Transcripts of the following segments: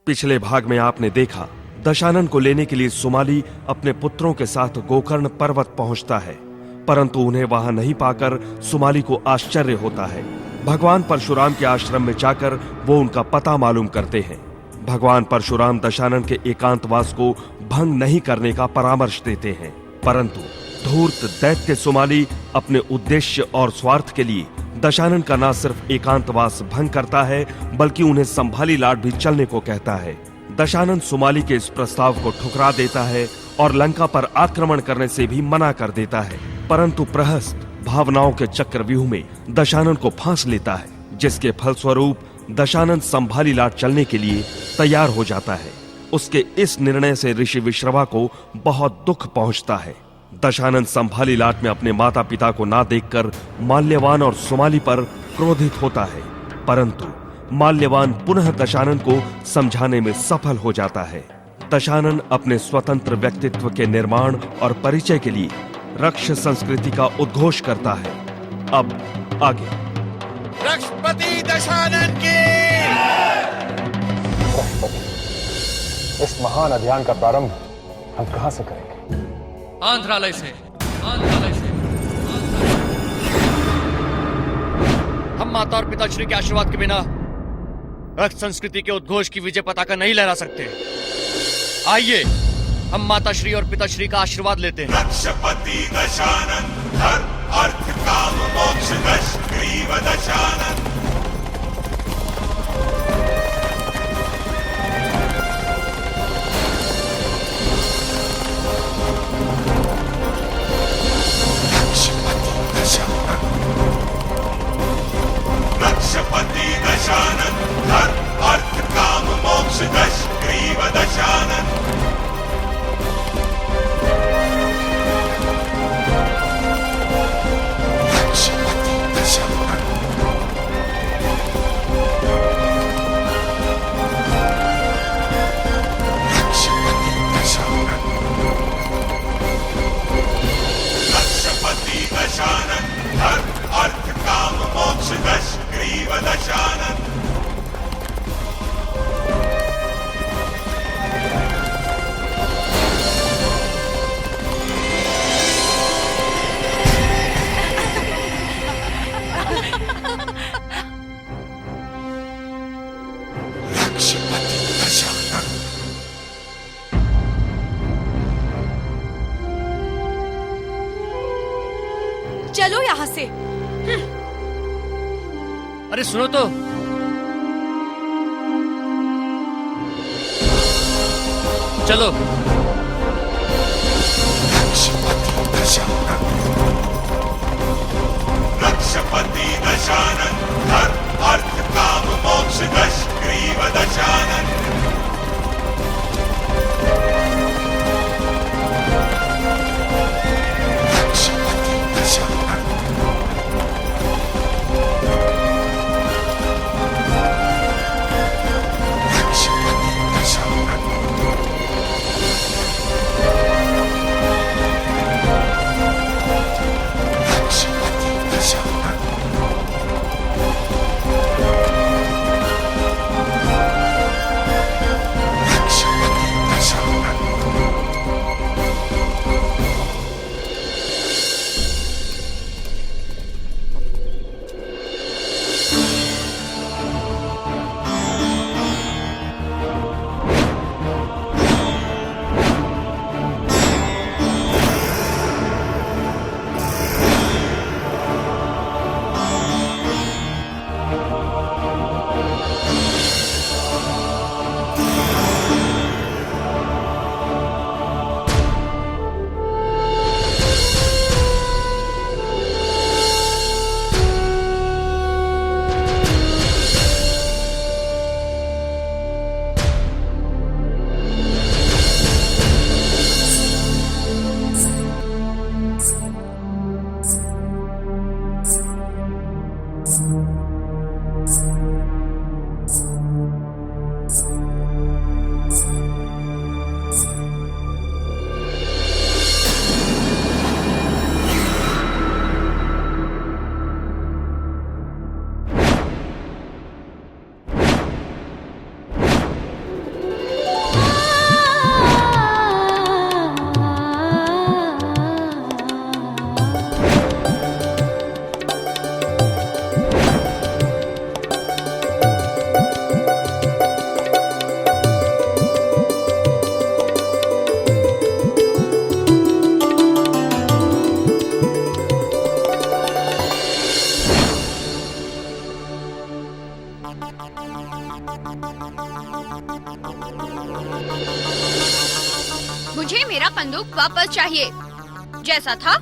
पिछले भाग में आपने देखा दशानन को लेने के लिए सुमाली अपने पुत्रों के साथ गोकर्ण पर्वत पहुंचता है, परंतु उन्हें वहां नहीं पाकर सुमाली को आश्चर्य होता है। भगवान परशुराम के आश्रम में जाकर वो उनका पता मालूम करते हैं। भगवान परशुराम दशानन के एकांतवास को भंग नहीं करने का परामर्श देते हैं, परंतु धूर्त दैत्य सुमाली अपने उद्देश्य और स्वार्थ के लिए दशानन का न सिर्फ एकांतवास भंग करता है, बल्कि उन्हें संभाली लाट भी चलने को कहता है। दशानन सुमाली के इस प्रस्ताव को ठुकरा देता है और लंका पर आक्रमण करने से भी मना कर देता है, परंतु प्रहस्त भावनाओं के चक्रव्यूह में दशानन को फांस लेता है, जिसके फलस्वरूप दशानन संभाली लाट चलने के लिए तैयार हो जाता है। उसके इस निर्णय से ऋषि विश्रवा को बहुत दुख पहुंचता है। दशानन संभाली लाट में अपने माता पिता को ना देखकर माल्यवान और सुमाली पर क्रोधित होता है, परंतु माल्यवान पुनः दशानन को समझाने में सफल हो जाता है। दशानन अपने स्वतंत्र व्यक्तित्व के निर्माण और परिचय के लिए रक्ष संस्कृति का उद्घोष करता है। अब आगे। रक्षपति दशानन की। इस महान अभियान का प्रारंभ हम कहां से करेंगे? आंध्रालय से। आंध्रालय से। हम माता और पिताश्री के आशीर्वाद के बिना रक्त संस्कृति के उद्घोष की विजय पताका नहीं लहरा सकते। आइए हम माताश्री और पिताश्री का आशीर्वाद लेते हैं। रक्षपति दशानन, धर्म अर्थ काम मोक्ष दश ग्रीव दशानन। रक्षपति दशानन, धर्म अर्थ काम मोक्ष दश ग्रीव दशानन। रक्षपति दशानन, धर्म अर्थ काम मोक्ष दश ग्रीव दशानन। रक्षपति दशानन। चलो यहाँ से। अरे सुनो तो, चलो। रक्षपति दशानन, रक्षपति दशानन, धर्म अर्थ काम मोक्ष दश ग्रीव दशानन। रक्षपति दशानन। रक्षपति दशानन। बंदूक वापस चाहिए, जैसा था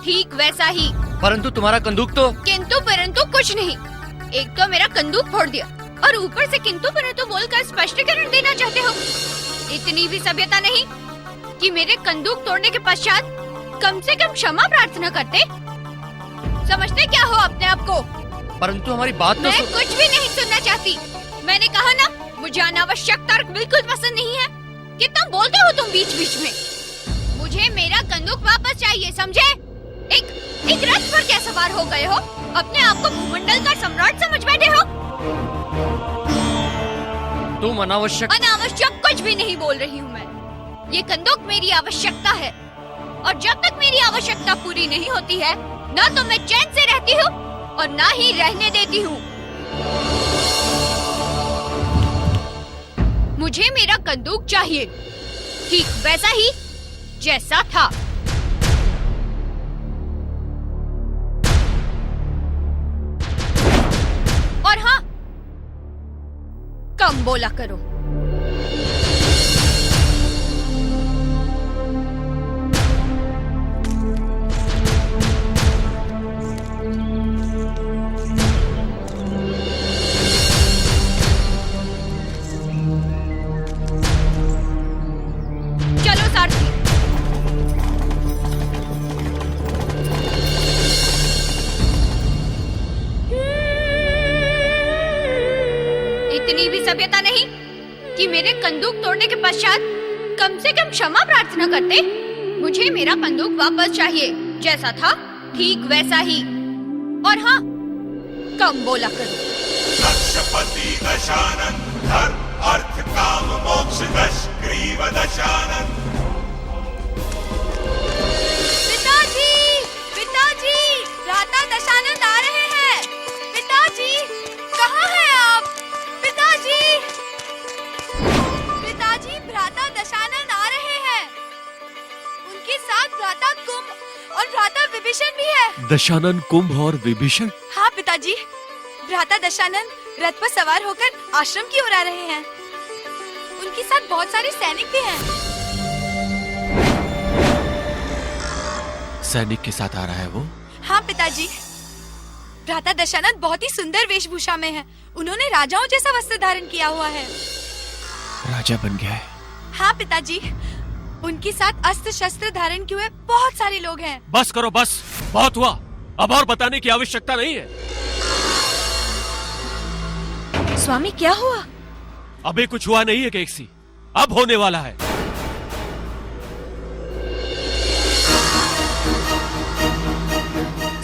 ठीक वैसा ही। परंतु तुम्हारा बंदूक तो। किंतु परंतु कुछ नहीं। एक तो मेरा बंदूक फोड़ दिया और ऊपर से किंतु परंतु बोलकर स्पष्टीकरण देना चाहते हो। इतनी भी सभ्यता नहीं कि मेरे बंदूक तोड़ने के पश्चात कम से कम क्षमा प्रार्थना करते। समझते क्या हो अपने आप को? परंतु हमारी बात तो मैं कुछ भी नहीं सुनना चाहती। मैंने कहा ना, मुझे अनावश्यक तर्क बिल्कुल पसंद नहीं है। कितना बोलते हो तुम बीच बीच में। मुझे मेरा बंदूक वापस चाहिए, समझे? एक रथ पर क्या सवार हो गए हो? अपने आप को भूमंडल का सम्राट समझ बैठे हो? तुम अनावश्यक कुछ भी नहीं बोल रही हूँ मैं। ये बंदूक मेरी आवश्यकता है और जब तक मेरी आवश्यकता पूरी नहीं होती है, ना तो मैं चैन से रहती हूँ और ना ही रहने देती हूँ। मुझे मेरा बंदूक चाहिए, ठीक वैसा ही जैसा था। और हाँ, कम बोला करो। चलो सारथी। इतनी भी सभ्यता नहीं कि मेरे बंदूक तोड़ने के पश्चात कम से कम क्षमा प्रार्थना करते। मुझे मेरा बंदूक वापस चाहिए, जैसा था ठीक वैसा ही। और हाँ, कम बोला करो। लक्षपति दशानन, धर्म अर्थ काम मोक्ष दश ग्रीव दशानन। पिताजी, पिताजी, भ्राता दशानंद आ रहे हैं। पिताजी, कहाँ हैं आप? पिताजी, पिताजी, भ्राता दशानंद आ रहे हैं। उनके साथ भ्राता कुंभ और भ्राता विभीषण भी है। दशानन, कुंभ और विभीषण? हाँ पिताजी, भ्राता दशानंद रथ पर सवार होकर आश्रम की ओर आ रहे हैं। उनके साथ बहुत सारे सैनिक भी हैं। सैनिक के साथ आ रहा है वो? हाँ पिताजी, भ्राता दशानंद बहुत ही सुंदर वेशभूषा में है। उन्होंने राजाओं जैसा वस्त्र धारण किया हुआ है। राजा बन गया है? हाँ पिताजी, उनके साथ अस्त्र शस्त्र धारण किए हुए बहुत सारे लोग हैं। बस करो, बस बहुत हुआ। अब और बताने की आवश्यकता नहीं है। स्वामी, क्या हुआ? अभी कुछ हुआ नहीं है केकसी, अब होने वाला है।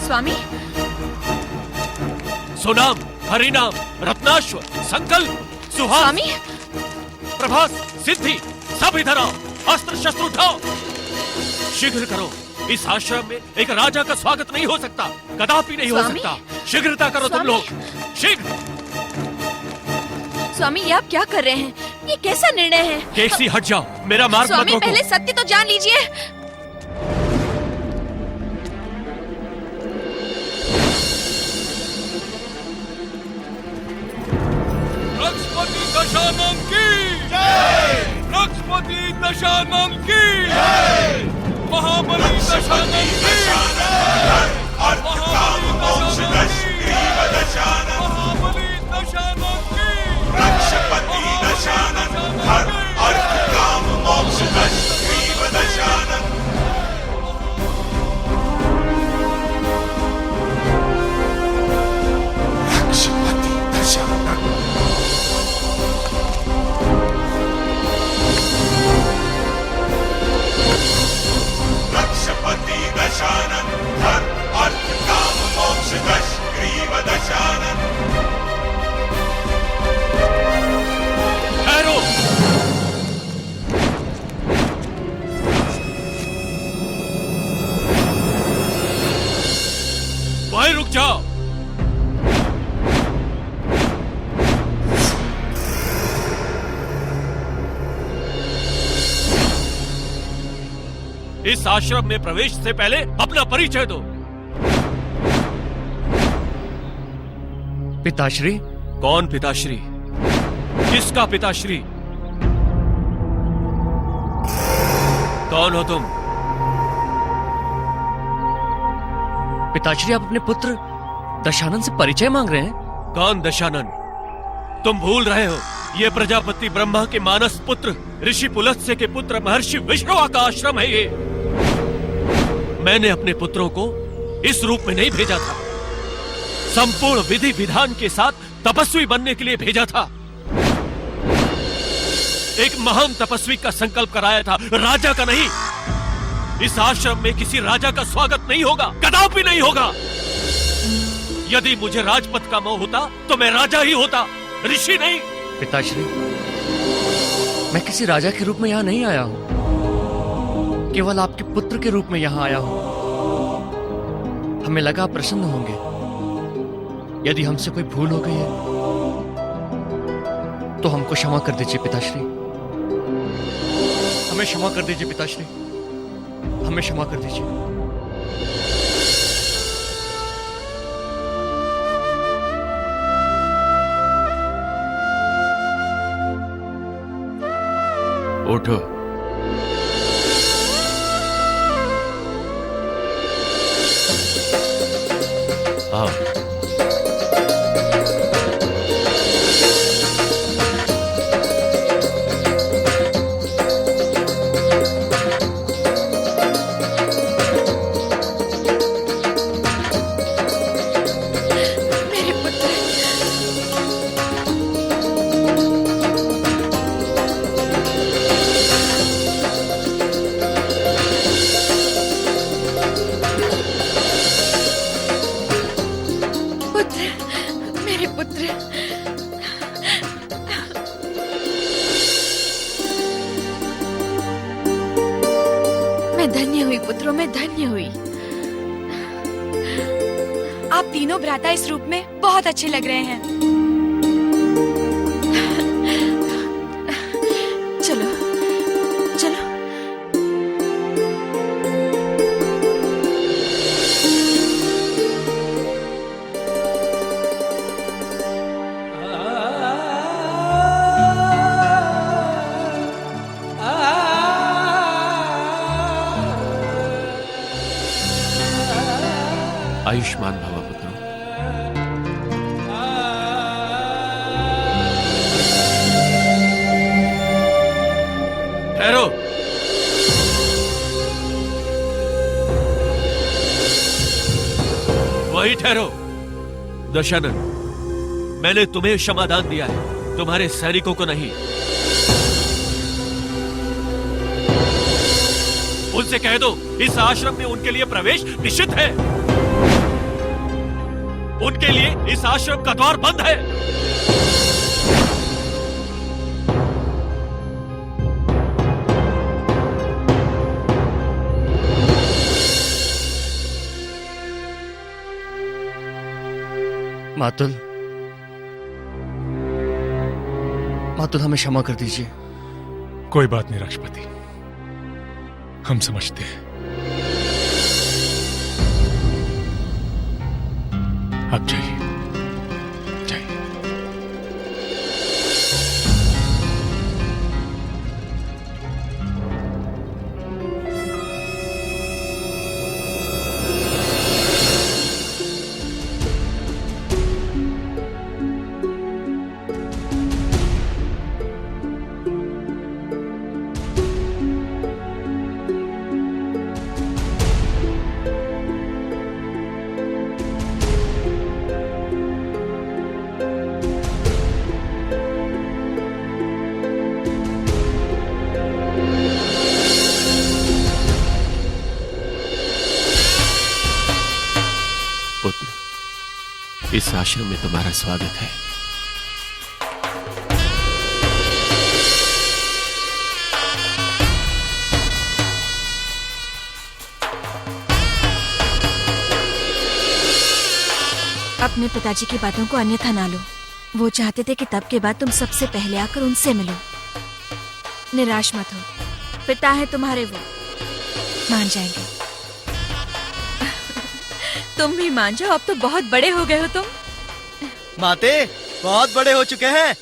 स्वामी, सुनाम, हरिनाम, रत्नाश्व, संकल्प, सुहास, स्वामी, प्रभास, सिद्धि, सब इधर आओ। अस्त्र शस्त्र उठाओ, शीघ्र करो। इस आश्रम में एक राजा का स्वागत नहीं हो सकता, कदापि नहीं हो स्वामी? सकता। शीघ्रता करो तुम स्वामी? लोग, शीघ्र। स्वामी, ये आप क्या कर रहे हैं? ये कैसा निर्णय है? केकसी हट जाओ, मेरा मार्ग मत स्वामी, रोको। पहले सत्य तो जान लीजिए। लक्ष्मपति दशानन की जय! लक्ष्मपति दशानन की जय! महाबली दशानन की दशानन, अर्थ काम मोक्ष दश ग्रीव दशानन। महाबली दशानन की लक्षपति दशानन, धर्म अर्थ काम मोक्ष दश ग्रीव दशानन। लक्षपति दशानन, लक्षपति दशानन, धर्म अर्थ काम मोक्ष दश ग्रीव दशानन। ठहरो। वहीं रुक जाओ। इस आश्रम में प्रवेश से पहले अपना परिचय दो। पिताश्री। कौन पिताश्री? किसका पिताश्री? कौन हो तुम? पिताश्री, आप अपने पुत्र दशानन से परिचय मांग रहे हैं? कौन दशानन? तुम भूल रहे हो, ये प्रजापति ब्रह्मा के मानस पुत्र ऋषि पुलत्स्य के पुत्र महर्षि विश्रवा का आश्रम है ये। मैंने अपने पुत्रों को इस रूप में नहीं भेजा था, संपूर्ण विधि विधान के साथ तपस्वी बनने के लिए भेजा था। एक महान तपस्वी का संकल्प कराया था, राजा का नहीं। इस आश्रम में किसी राजा का स्वागत नहीं होगा, कदापि नहीं होगा। यदि मुझे राजपद का मोह होता तो मैं राजा ही होता, ऋषि नहीं। पिताश्री, मैं किसी राजा के रूप में यहाँ नहीं आया हूँ, केवल आपके पुत्र के रूप में यहाँ आया हूँ। हमें लगा आप प्रसन्न होंगे। यदि हमसे कोई भूल हो गई है तो हमको क्षमा कर दीजिए पिताश्री। हमें क्षमा कर दीजिए पिताश्री, हमें क्षमा कर दीजिए। उठो। आओ। मेरे पुत्र, मेरे पुत्र, मैं धन्य हुई पुत्रों, मैं धन्य हुई। आप तीनों भ्राता इस रूप में बहुत अच्छे लग रहे हैं। चलो चलो। आयुष्मान भव पुत्रों। ठहरो। वही ठहरो। दशानन, मैंने तुम्हें क्षमादान दिया है, तुम्हारे सैनिकों को नहीं। उनसे कह दो इस आश्रम में उनके लिए प्रवेश निषिद्ध है। उनके लिए इस आश्रम का द्वार बंद है। मातुल, मातुल, हमें क्षमा कर दीजिए। कोई बात नहीं राष्ट्रपति, हम समझते हैं। आप जाइए, जाइए। पुत्र, इस आश्रम में तुम्हारा स्वागत है। अपने पिताजी की बातों को अन्यथा ना लो। वो चाहते थे कि तब के बाद तुम सबसे पहले आकर उनसे मिलो। निराश मत हो, पिता है तुम्हारे, वो मान जाएंगे। तुम भी मान जाओ, अब तो बहुत बड़े हो गए हो तुम। माते, बहुत बड़े हो चुके हैं।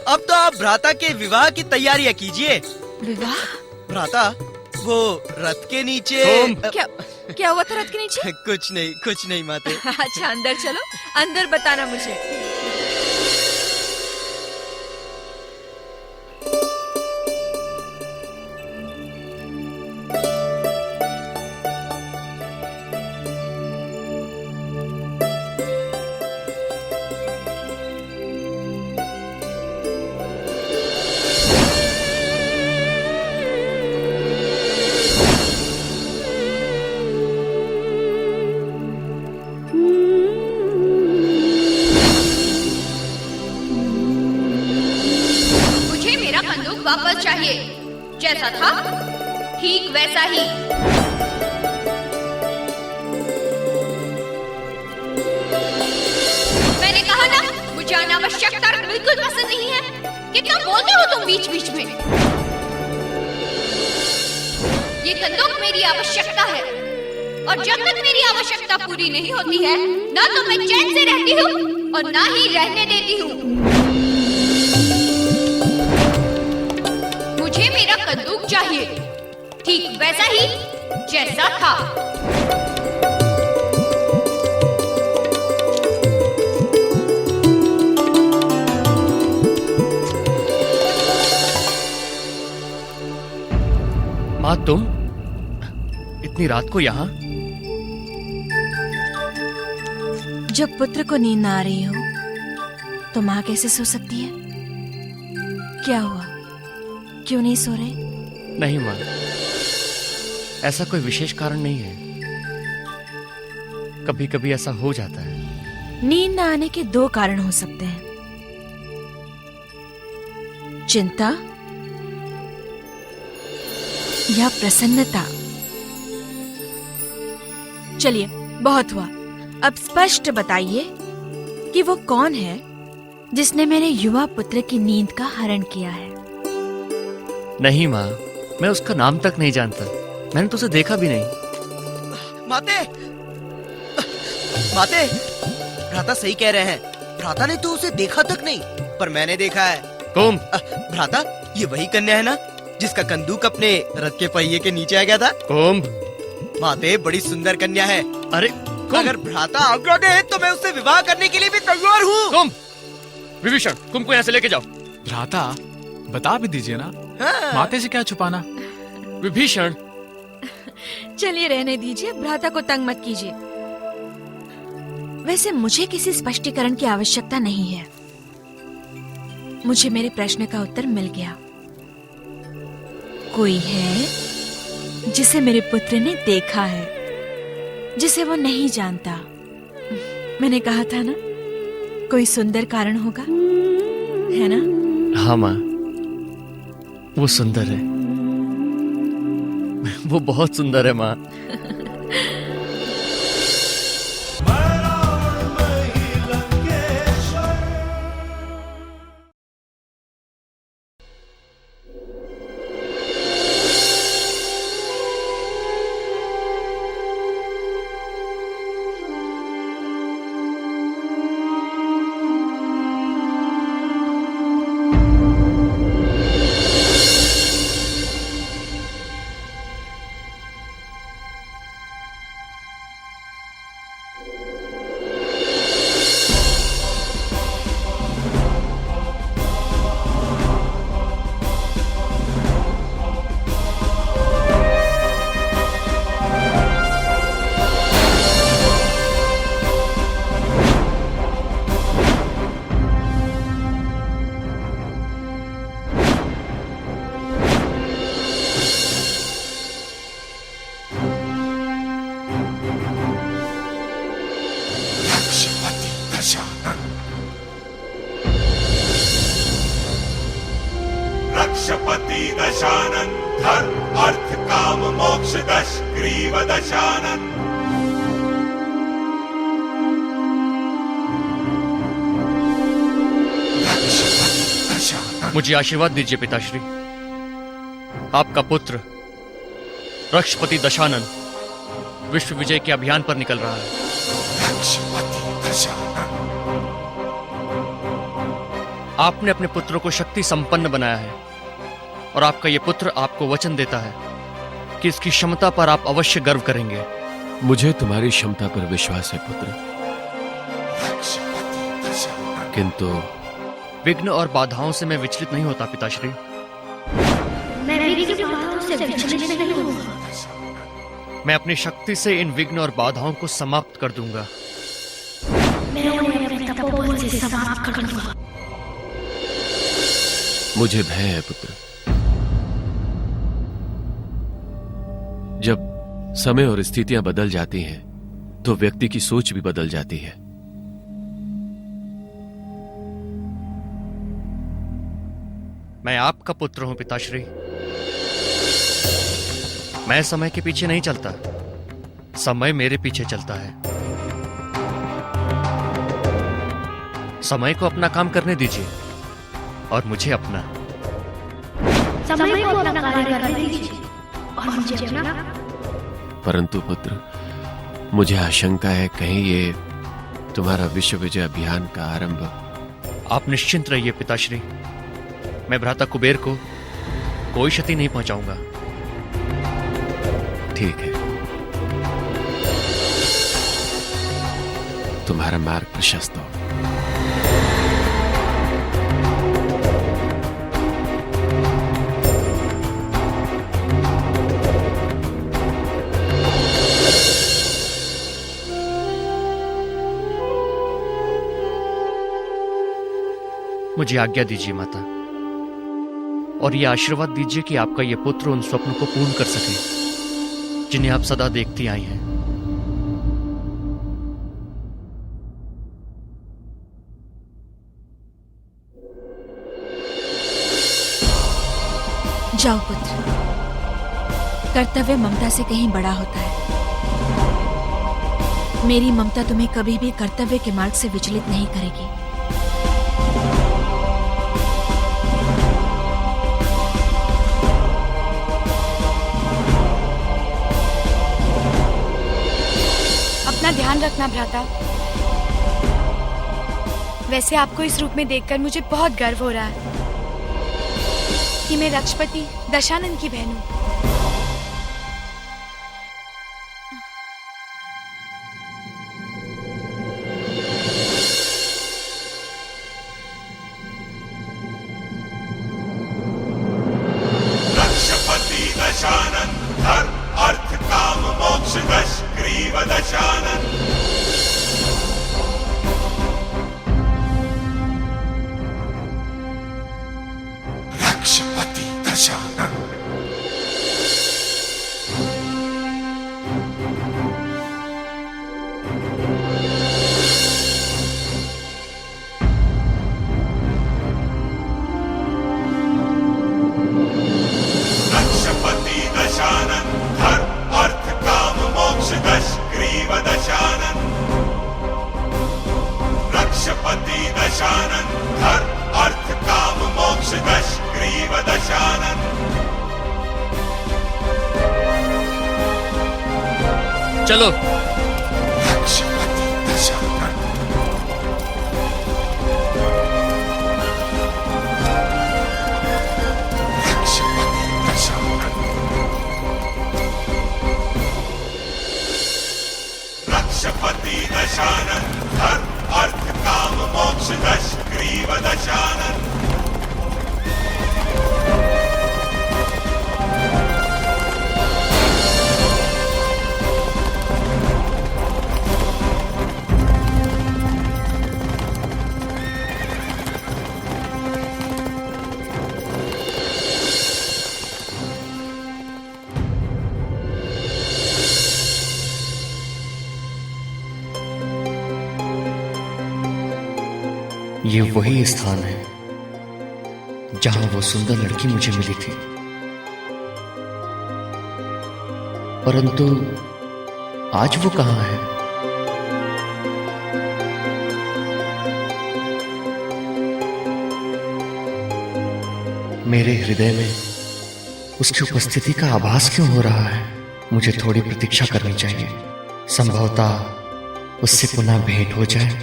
अब तो आप भ्राता के विवाह की तैयारियां कीजिए। विवाह? भ्राता, वो रथ के नीचे क्या क्या हुआ था रथ के नीचे? कुछ नहीं माते। अच्छा अंदर चलो, अंदर बताना मुझे। मुझे मेरा बंदूक वापस चाहिए, जैसा था ठीक वैसा ही। मैंने कहा ना, मुझे अनावश्यक तर्क बिल्कुल पसंद नहीं है। कितना बोलते हो तुम बीच बीच में। ये बंदूक मेरी आवश्यकता है, और जब तक मेरी आवश्यकता पूरी नहीं होती है, ना तो मैं चैन से रहती हूँ और ना ही रहने देती हूँ। मुझे मेरा बंदूक चाहिए, ठीक वैसा ही जैसा था। माँ तुम इतनी रात को यहाँ? जब पुत्र को नींद ना आ रही हो तो माँ कैसे सो सकती है? क्या हुआ, क्यों नहीं सो रहे? नहीं माँ, ऐसा कोई विशेष कारण नहीं है। कभी कभी ऐसा हो जाता है। नींद न आने के दो कारण हो सकते हैं, चिंता या प्रसन्नता। चलिए बहुत हुआ, अब स्पष्ट बताइए कि वो कौन है जिसने मेरे युवा पुत्र की नींद का हरण किया है? नहीं माँ, मैं उसका नाम तक नहीं जानता। मैंने तो उसे देखा भी नहीं। माते भ्राता सही कह रहे हैं। भ्राता ने तो उसे देखा तक नहीं, पर मैंने देखा है। तुम भ्राता, ये वही कन्या है ना जिसका कंदूक अपने रथ के पहिए के नीचे आ गया था? कुंभ, माते बड़ी सुंदर कन्या है। अरे अगर भ्राता आज्ञा दे तो मैं उससे विवाह करने के लिए भी तैयार हूँ। कुंभ, विभीषण, कुंभ को यहाँ से लेके जाओ। भ्राता बता भी दीजिए ना, हाँ। माते से क्या छुपाना? विभीषण, चलिए रहने दीजिए, भ्राता को तंग मत कीजिए। वैसे मुझे किसी स्पष्टीकरण की आवश्यकता नहीं है। मुझे मेरे प्रश्न का उत्तर मिल गया। कोई है जिसे मेरे पुत्र ने देखा है, जिसे वो नहीं जानता। मैंने कहा था ना, कोई सुंदर कारण होगा, है ना? हाँ माँ, वो सुंदर है। वो बहुत सुंदर है माँ। रक्षपति दशानन, धर्म अर्थ काम मोक्ष दश ग्रीव दशानन। मुझे आशीर्वाद दीजिए पिताश्री। आपका पुत्र रक्षपति दशानन विश्व विजय के अभियान पर निकल रहा है। आपने अपने पुत्र को शक्ति संपन्न बनाया है, और आपका ये पुत्र आपको वचन देता है कि इसकी क्षमता पर आप अवश्य गर्व करेंगे। मुझे तुम्हारी क्षमता पर विश्वास है पुत्र, किंतु विघ्न और बाधाओं से मैं विचलित नहीं होता पिताश्री। मैं अपनी शक्ति से इन विघ्न और बाधाओं को समाप्त कर दूंगा। मुझे भय है पुत्र। जब समय और स्थितियां बदल जाती हैं तो व्यक्ति की सोच भी बदल जाती है। मैं आपका पुत्र हूं पिताश्री। मैं समय के पीछे नहीं चलता, समय मेरे पीछे चलता है। समय को अपना काम करने दीजिए और मुझे अपना। समय को अपना कार्य करने दीजिए और मुझे अपना। परंतु पुत्र, मुझे आशंका है कहीं ये तुम्हारा विश्व विजय अभियान का आरंभ। आप निश्चिंत रहिए पिताश्री, मैं भ्राता कुबेर को कोई क्षति नहीं पहुंचाऊंगा। ठीक है, तुम्हारा मार्ग प्रशस्त हो। मुझे आज्ञा दीजिए माता, और ये आशीर्वाद दीजिए कि आपका ये पुत्र उन स्वप्न को पूर्ण कर सके जिन्हें आप सदा देखती आई हैं। जाओ पुत्र, कर्तव्य ममता से कहीं बड़ा होता है। मेरी ममता तुम्हें कभी भी कर्तव्य के मार्ग से विचलित नहीं करेगी। अपना ध्यान रखना भ्राता। वैसे आपको इस रूप में देखकर मुझे बहुत गर्व हो रहा है कि मैं रक्षपति दशानन की बहन हूँ। रक्षपति दशानन, धर्म अर्थ काम मोक्ष दश ग्रीव दशानन। रक्षपति दशानन। रक्षपति दशानन, धर्म अर्थ काम मोक्ष दश ग्रीव दशानन। रक्षपति दशानन, धर्म अर्थ काम मोक्ष दश ग्रीव दशानन। चलो। रक्षपति दशानन। रक्षपति दशानन। रक्षपति दशानन, धर्म अर्थ काम मोक्ष दश ग्रीव दशानन। ये वही स्थान है जहां वो सुंदर लड़की मुझे मिली थी, परंतु आज वो कहां है? मेरे हृदय में उसकी उपस्थिति का आभास क्यों हो रहा है? मुझे थोड़ी प्रतीक्षा करनी चाहिए, संभवतः उससे पुनः भेंट हो जाए।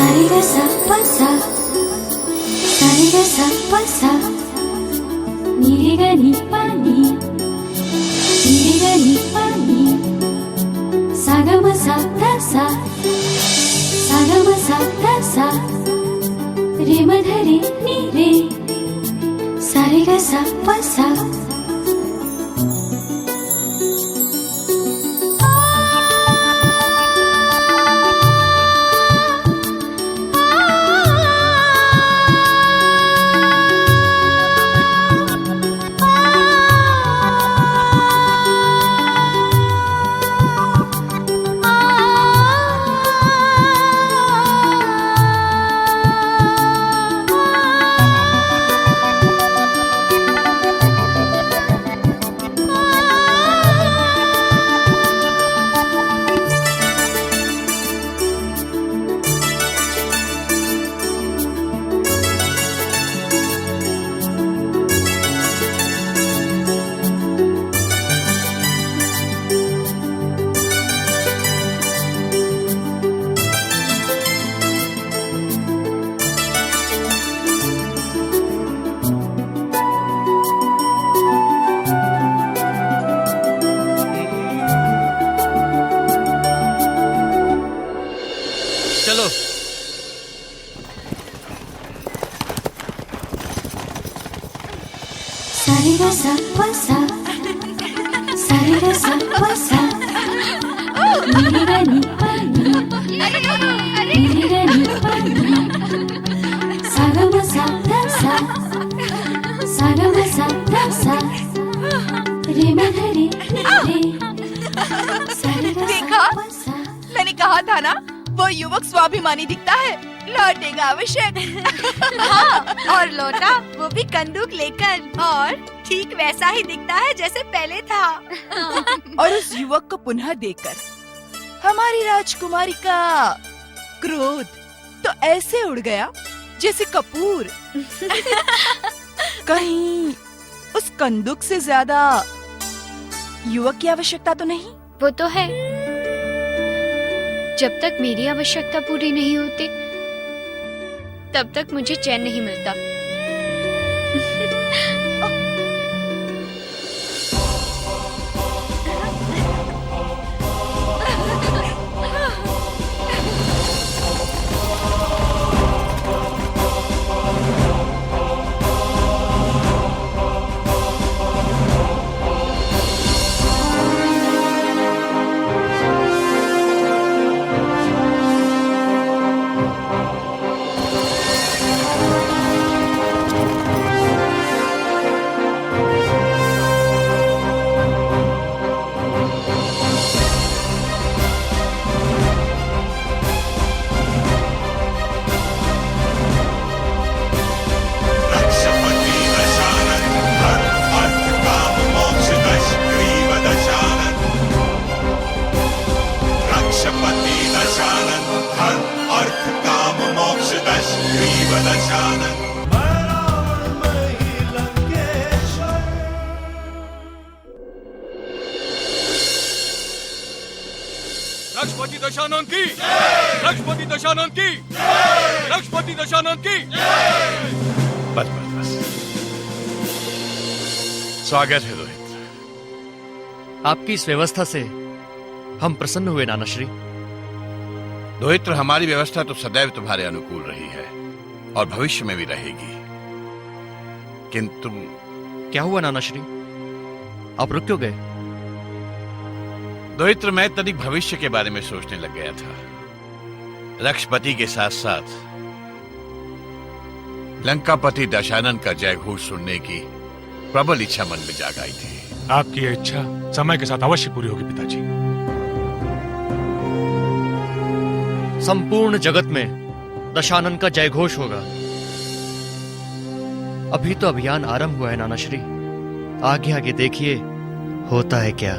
सारे ग सा प सा सारे ग सा प सा नी रे ग नी प नी रे ग नी प नी सा ग म सा ध सा सा ग म सा ध सा रे म ध रे नी रे सारे ग सा प सा चलो। सारे ग सा प सा सारे ग सा प सा नी रे ग नी प नी नी रे ग नी प नी सा ग म सा ध सा सा ग म सा ध सा रे म ध रे रे सारे ग देखा? सा प सा मैंने कहा था ना, वो युवक स्वाभिमानी दिखता है, लौटेगा आवश्यक। हाँ, और लौटा वो भी बंदूक लेकर, और ठीक वैसा ही दिखता है जैसे पहले था। और उस युवक को पुनः देखकर हमारी राजकुमारी का क्रोध तो ऐसे उड़ गया जैसे कपूर। कहीं उस कंदूक से ज्यादा युवक की आवश्यकता तो नहीं? वो तो है। जब तक मेरी आवश्यकता पूरी नहीं होती, तब तक मुझे चैन नहीं मिलता। रक्षपति दशानन की, रक्षपति दशानन की, रक्षपति दशानन की। बस बस बस, स्वागत है रोहित। आपकी इस व्यवस्था से हम प्रसन्न हुए नानाश्री। रोहित, हमारी व्यवस्था तो सदैव तुम्हारे अनुकूल रही है और भविष्य में भी रहेगी, किंतु क्या हुआ नानाश्री? आप रुक क्यों गए? दोहित्र, मैं तनिक भविष्य के बारे में सोचने लग गया था। रक्षपति के साथ साथ लंकापति दशानन का जय घोष सुनने की प्रबल इच्छा मन में जाग आई थी। आपकी यह इच्छा समय के साथ अवश्य पूरी होगी पिताजी। संपूर्ण जगत में दशानन का जय घोष होगा। अभी तो अभियान आरंभ हुआ है नानाश्री, आगे आगे देखिए होता है क्या।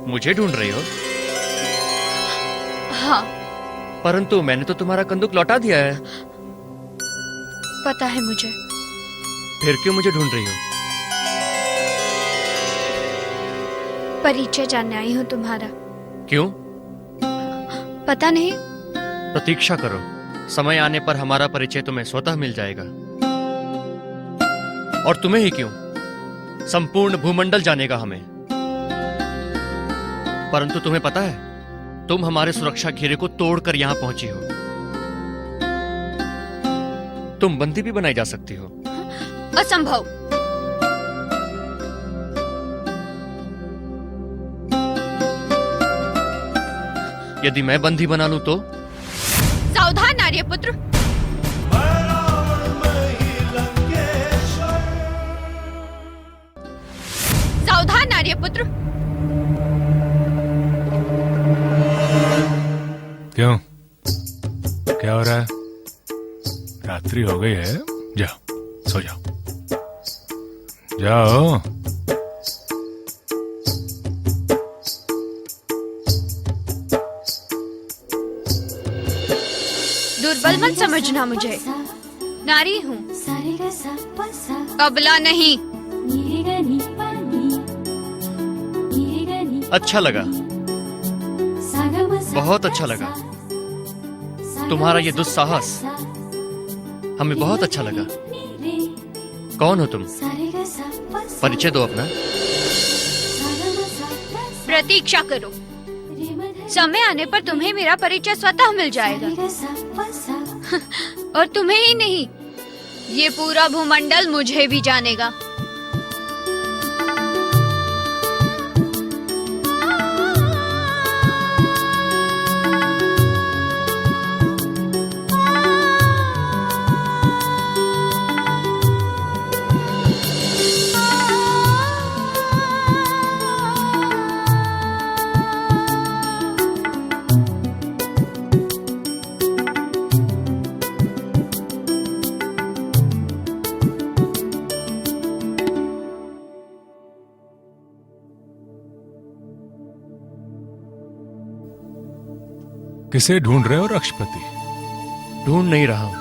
मुझे ढूंढ रही हो? हाँ, परंतु मैंने तो तुम्हारा कंदूक लौटा दिया है। पता है मुझे। फिर क्यों मुझे ढूंढ रही हो? परिचय जानने आई हूँ तुम्हारा। क्यों? पता नहीं। प्रतीक्षा करो, समय आने पर हमारा परिचय तुम्हें स्वतः मिल जाएगा। और तुम्हें ही क्यों, संपूर्ण भूमंडल जानेगा हमें। परंतु तुम्हें पता है, तुम हमारे सुरक्षा घेरे को तोड़कर यहां पहुंची हो। तुम बंदी भी बनाई जा सकती हो। असंभव। यदि मैं बंदी बना लूं तो? सावधान आर्यपुत्र। सावधान आर्यपुत्र। क्यों, क्या हो रहा है? रात्रि हो गई है, जाओ सो जाओ, जाओ। दुर्बल मत समझना मुझे, नारी हूँ, अबला नहीं। अच्छा लगा, बहुत अच्छा लगा। तुम्हारा ये दुस्साहस हमें बहुत अच्छा लगा। कौन हो तुम? परिचय दो अपना। प्रतीक्षा करो, समय आने पर तुम्हें मेरा परिचय स्वतः मिल जाएगा। और तुम्हें ही नहीं, ये पूरा भूमंडल मुझे भी जानेगा। किसे ढूंढ रहे हो रक्षपति? ढूंढ नहीं रहा हूं,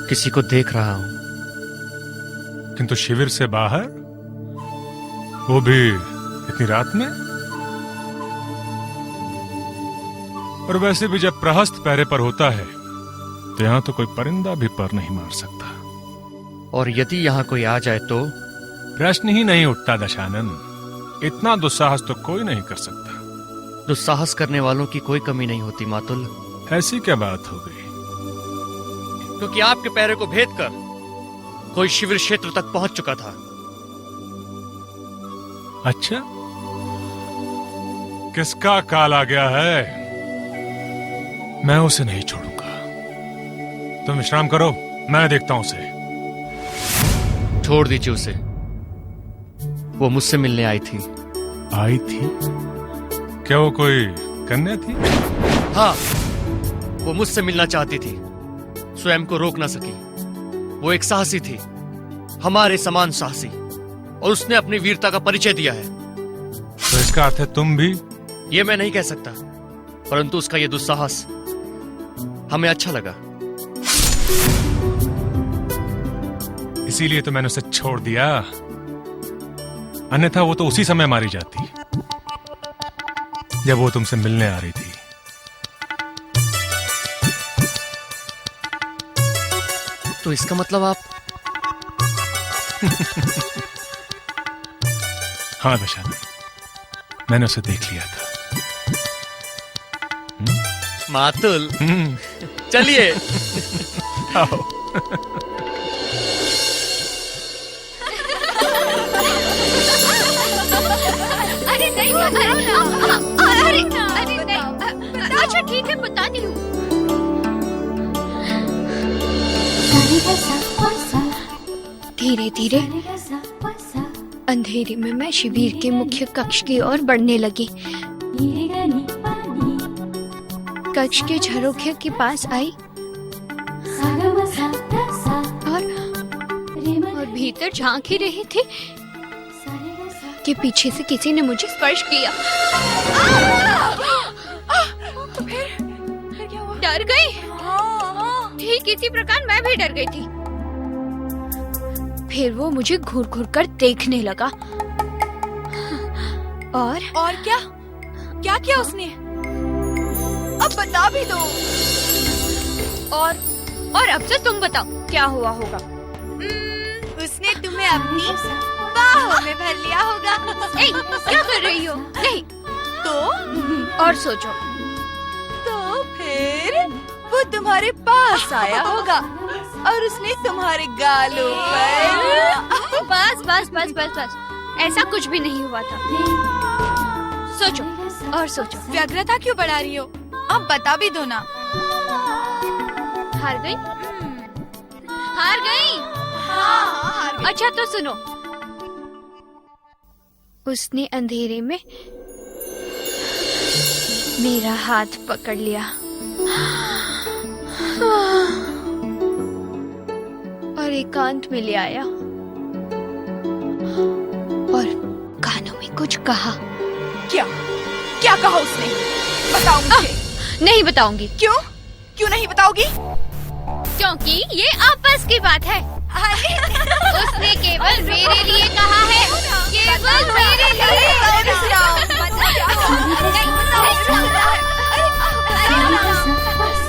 किसी को देख रहा हूं। किंतु शिविर से बाहर, वो भी इतनी रात में? और वैसे भी जब प्रहस्त पहरे पर होता है तो यहां तो कोई परिंदा भी पर नहीं मार सकता। और यदि यहां कोई आ जाए तो? प्रश्न ही नहीं उठता दशानन। इतना दुस्साहस तो कोई नहीं कर सकता। दुस्साहस करने वालों की कोई कमी नहीं होती मातुल। ऐसी क्या बात हो गई? क्योंकि आपके पैरे को भेद कर कोई शिविर क्षेत्र तक पहुंच चुका था। अच्छा, किसका काल आ गया है? मैं उसे नहीं छोड़ूंगा। तुम विश्राम करो, मैं देखता हूं उसे। छोड़ दीजिए उसे, वो मुझसे मिलने आई थी। आई थी? क्या वो कोई कन्या थी? हाँ, वो मुझसे मिलना चाहती थी, स्वयं को रोक ना सकी। वो एक साहसी थी, हमारे समान साहसी, और उसने अपनी वीरता का परिचय दिया है। तो इसका अर्थ है तुम भी? ये मैं नहीं कह सकता, परंतु उसका ये दुस्साहस हमें अच्छा लगा। इसीलिए तो मैंने उसे छोड़ दिया, अन्यथा वो तो उसी समय मारी जाती जब वो तुमसे मिलने आ रही थी। तो इसका मतलब आप? हाँ दशानन, मैंने उसे देख लिया था। मातुल, चलिए। आओ। अरे नहीं, अरे नहीं। अच्छा ठीक है, बताती हूँ। धीरे धीरे अंधेरे में मैं शिविर के मुख्य कक्ष की ओर बढ़ने लगी। कक्ष के झरोखे के पास आई और भीतर झांक ही रही थी कि पीछे से किसी ने मुझे स्पर्श किया। फिर क्या हुआ? डर गई। ठीक इसी प्रकार मैं भी डर गई थी। फिर वो मुझे घूर घूर कर देखने लगा। और क्या क्या किया उसने? अब बता भी दो। और अब से तुम बताओ क्या हुआ होगा। उसने तुम्हें अपनी बाहों में भर लिया होगा। ए, क्या कर रही हो? नहीं तो और सोचो। तो फिर वो तुम्हारे पास आया होगा और उसने तुम्हारे गालों पर। बस बस बस बस बस, ऐसा कुछ भी नहीं हुआ था। सोचो और सोचो। व्यग्रता क्यों बढ़ा रही हो? अब बता भी दो ना। हार गई? हार गई? हाँ, अच्छा तो सुनो। उसने अंधेरे में मेरा हाथ पकड़ लिया और एकांत में ले आया और कानों में कुछ कहा। क्या क्या कहा उसने? बताओ मुझे। नहीं बताऊंगी। क्यों क्यों नहीं बताओगी? क्योंकि ये आपस की बात है। उसने केवल मेरे लिए कहा है, केवल मेरे लिए।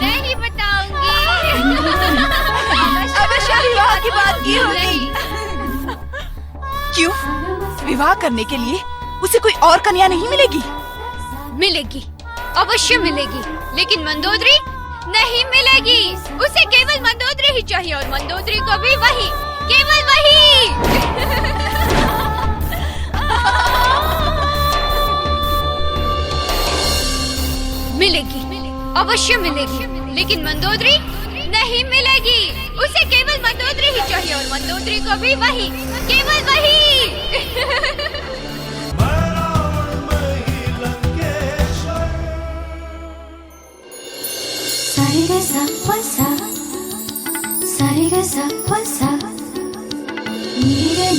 नहीं बताऊंगी। अवश्य विवाह की बात की होगी। क्यों? विवाह करने के लिए उसे कोई और कन्या नहीं मिलेगी? मिलेगी, अवश्य मिलेगी, लेकिन मंदोदरी नहीं मिलेगी। उसे केवल मंदोदरी ही चाहिए और मंदोदरी को भी वही, केवल वही। मिलेगी, अवश्य मिलेगी, लेकिन मंदोदरी नहीं मिलेगी। उसे केवल मंदोदरी ही चाहिए और मंदोदरी को भी वही, केवल वही। Sa pa sa sa re ga sa pa sa ni re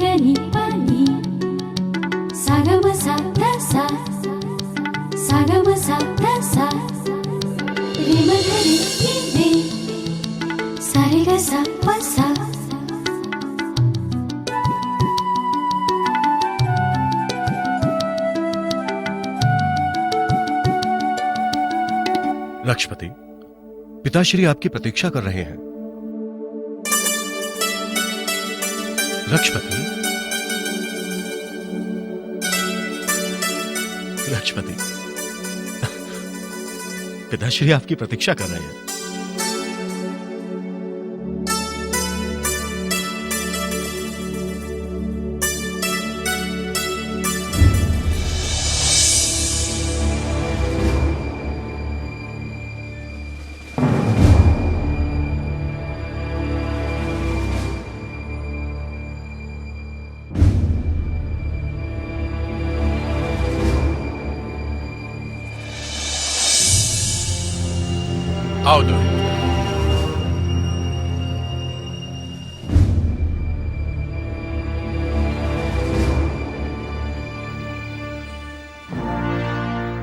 ga ni pa ni sa ga ma sa da sa ga ma sa da sa re ma ga re ni re sa re ga sa pa sa। लक्ष्मति, पिताश्री आपकी प्रतीक्षा कर रहे हैं। लक्ष्मति, लक्ष्मति, पिताश्री आपकी प्रतीक्षा कर रहे हैं। आओ दो।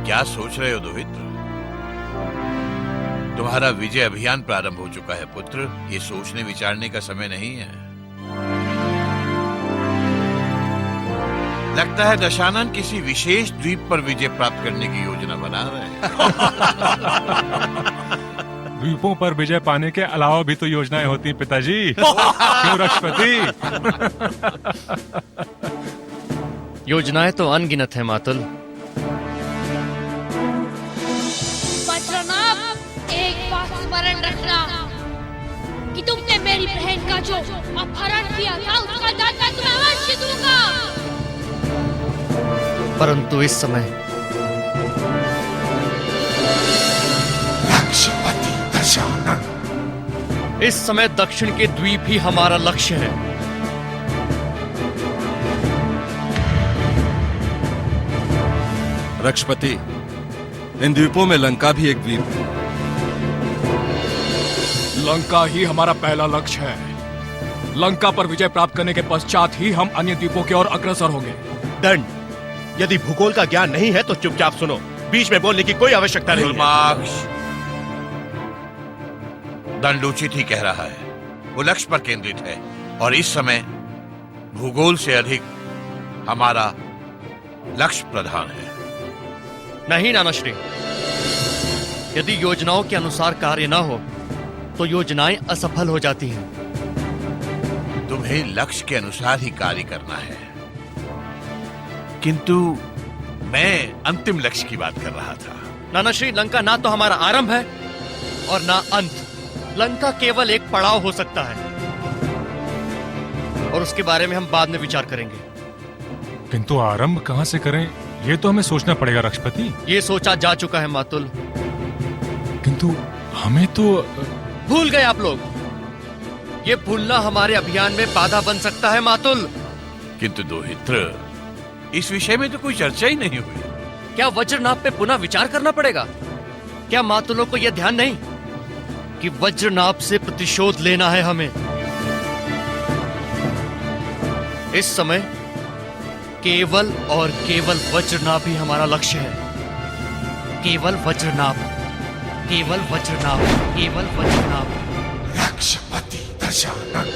क्या सोच रहे हो दोहित्र? तुम्हारा विजय अभियान प्रारंभ हो चुका है पुत्र। ये सोचने विचारने का समय नहीं है। लगता है दशानन किसी विशेष द्वीप पर विजय प्राप्त करने की योजना बना रहे हैं। द्वीपों पर विजय पाने के अलावा भी तो योजनाएं होती हैं पिताजी। क्यों रक्षपति? योजनाएं तो अनगिनत है मातुल। एक बात स्मरण रखना कि तुमने मेरी बहन का जो अपहरण किया था उसका दाता तुम्हें अवश्य दूंगा। परंतु इस समय लक्ष्यपति दशानन, इस समय दक्षिण के द्वीप ही हमारा लक्ष्य है। रक्षपति, इन द्वीपों में लंका भी एक द्वीप है। लंका ही हमारा पहला लक्ष्य है। लंका पर विजय प्राप्त करने के पश्चात ही हम अन्य द्वीपों की ओर अग्रसर होंगे। दंड, यदि भूगोल का ज्ञान नहीं है तो चुपचाप सुनो, बीच में बोलने की कोई आवश्यकता नहीं है। दुर्माक्ष, दंड उचित ही कह रहा है। वो लक्ष्य पर केंद्रित है और इस समय भूगोल से अधिक हमारा लक्ष्य प्रधान है। नहीं नानाश्री, यदि योजनाओं के अनुसार कार्य न हो तो योजनाएं असफल हो जाती हैं। तुम्हें लक्ष्य के अनुसार ही कार्य करना है, किंतु मैं अंतिम लक्ष्य की बात कर रहा था। नानाश्री, लंका ना तो हमारा आरंभ है और ना अंत। लंका केवल एक पड़ाव हो सकता है और उसके बारे में हम बाद में विचार करेंगे। किंतु आरंभ कहां से करें, ये तो हमें सोचना पड़ेगा रक्षपति। ये सोचा जा चुका है मातुल। किंतु हमें तो भूल गए आप लोग। ये भूलना हमारे अभियान में बाधा बन सकता है मातुल। किंतु दोहित्र, इस विषय में तो कोई चर्चा ही नहीं हुई। क्या वज्रनाभ पे पुनः विचार करना पड़ेगा? क्या मातुलों को यह ध्यान नहीं कि वज्रनाभ से प्रतिशोध लेना है हमें? इस समय केवल और केवल वज्रनाभ ही हमारा लक्ष्य है। केवल वज्रनाभ, केवल वज्रनाभ, केवल वज्रनाभ। रक्षपति दशानन